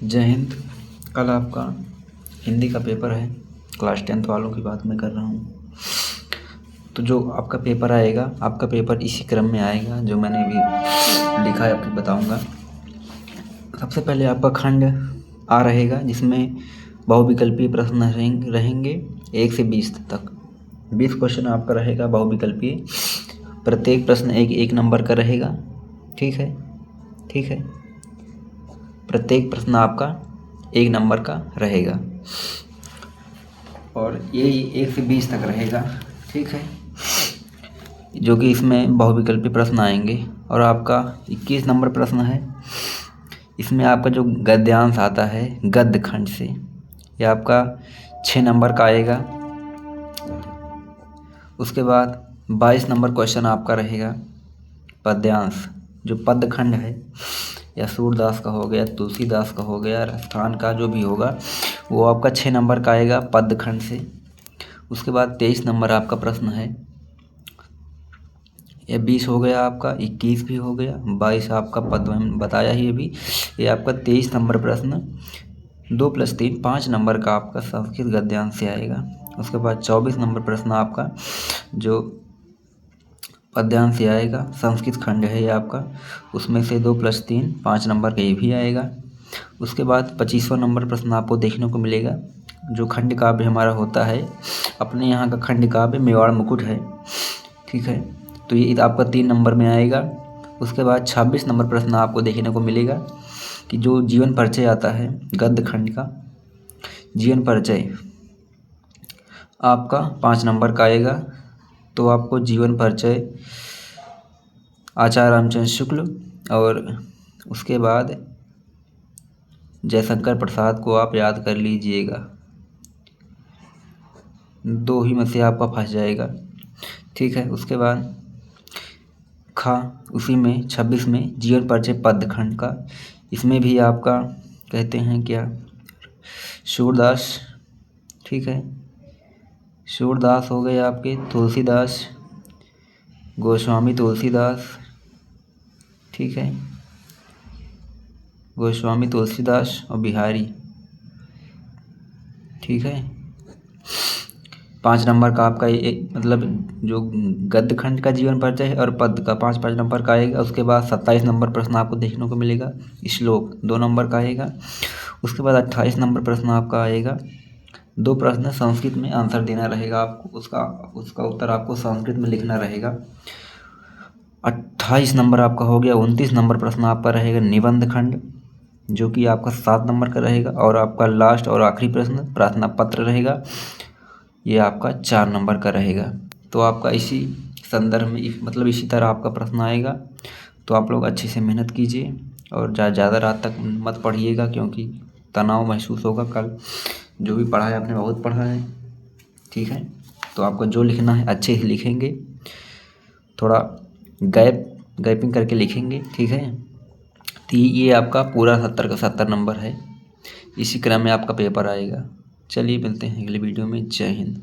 जय हिंद। कल आपका हिंदी का पेपर है। क्लास 10th वालों की बात मैं कर रहा हूँ। तो जो आपका पेपर आएगा, आपका पेपर इसी क्रम में आएगा जो मैंने अभी लिखा है, आपको बताऊँगा। सबसे पहले आपका खंड आ रहेगा, जिसमें बहुविकल्पीय प्रश्न रहेंगे 1 से 20 तक। 20 क्वेश्चन आपका रहेगा बहुविकल्पीय। प्रत्येक प्रश्न एक नंबर का रहेगा। ठीक है, ठीक है। प्रत्येक प्रश्न आपका 1 नंबर का रहेगा और ये 1 से 20 तक रहेगा। ठीक है, जो कि इसमें बहुविकल्पीय प्रश्न आएंगे। और आपका 21 नंबर प्रश्न है। इसमें आपका जो गद्यांश आता है गद्य खंड से, ये आपका 6 नंबर का आएगा। उसके बाद 22 नंबर क्वेश्चन आपका रहेगा पद्यांश, जो पद्य खंड है, या सूरदास का हो गया, तुलसीदास का हो गया, राजस्थान का जो भी होगा, वो आपका 6 नंबर का आएगा पद्य खंड से। उसके बाद 23 नंबर आपका प्रश्न है। ये 20 हो गया आपका, 21 भी हो गया, 22 आपका पद्य में बताया ही अभी। ये आपका 23 नंबर प्रश्न 2 + 3 5 नंबर का आपका संस्कृत गद्यांश से आएगा। उसके बाद 24 नंबर प्रश्न आपका जो पद्यांश से आएगा, संस्कृत खंड है ये आपका, उसमें से 2 + 3 5 नंबर का ये भी आएगा। उसके बाद 25वां नंबर प्रश्न आपको देखने को मिलेगा, जो खंड काव्य हमारा होता है, अपने यहाँ का खंड काव्य मेवाड़ मुकुट है। ठीक है, तो ये आपका 3 नंबर में आएगा। उसके बाद 26 नंबर प्रश्न आपको देखने को मिलेगा कि जो जीवन परिचय आता है गद्य खंड का, जीवन परिचय आपका 5 नंबर का आएगा। तो आपको जीवन परिचय आचार्य रामचंद्र शुक्ल और उसके बाद जयशंकर प्रसाद को आप याद कर लीजिएगा, 2 ही में से आपका फंस जाएगा। ठीक है, उसके बाद उसी में 26 में जीवन परिचय पद्य खंड का, इसमें भी आपका कहते हैं क्या, सूरदास। ठीक है, सूरदास हो गए आपके, तुलसीदास, गोस्वामी तुलसीदास। ठीक है, गोस्वामी तुलसीदास और बिहारी। ठीक है, 5 नंबर का आपका एक मतलब जो गद्य खंड का जीवन परिचय है और पद्य का 5-5 नंबर का आएगा। उसके बाद 27 नंबर प्रश्न आपको देखने को मिलेगा, श्लोक 2 नंबर का आएगा। उसके बाद 28 नंबर प्रश्न आपका आएगा, 2 प्रश्न संस्कृत में आंसर देना रहेगा आपको, उसका उत्तर आपको संस्कृत में लिखना रहेगा। 28 नंबर आपका हो गया। 29 नंबर प्रश्न आपका रहेगा निबंध खंड, जो कि आपका 7 नंबर का रहेगा। और आपका लास्ट और आखिरी प्रश्न प्रार्थना पत्र रहेगा, ये आपका 4 नंबर का रहेगा। तो आपका इसी संदर्भ में मतलब इसी तरह आपका प्रश्न आएगा। तो आप लोग अच्छे से मेहनत कीजिए और ज़्यादा रात तक मत पढ़िएगा, क्योंकि तनाव महसूस होगा। कल जो भी पढ़ा है आपने बहुत पढ़ा है। ठीक है, तो आपको जो लिखना है अच्छे से लिखेंगे, थोड़ा गैपिंग करके लिखेंगे। ठीक है, तो ये आपका पूरा 70 का 70 नंबर है। इसी क्रम में आपका पेपर आएगा। चलिए मिलते हैं अगले वीडियो में। जय हिंद।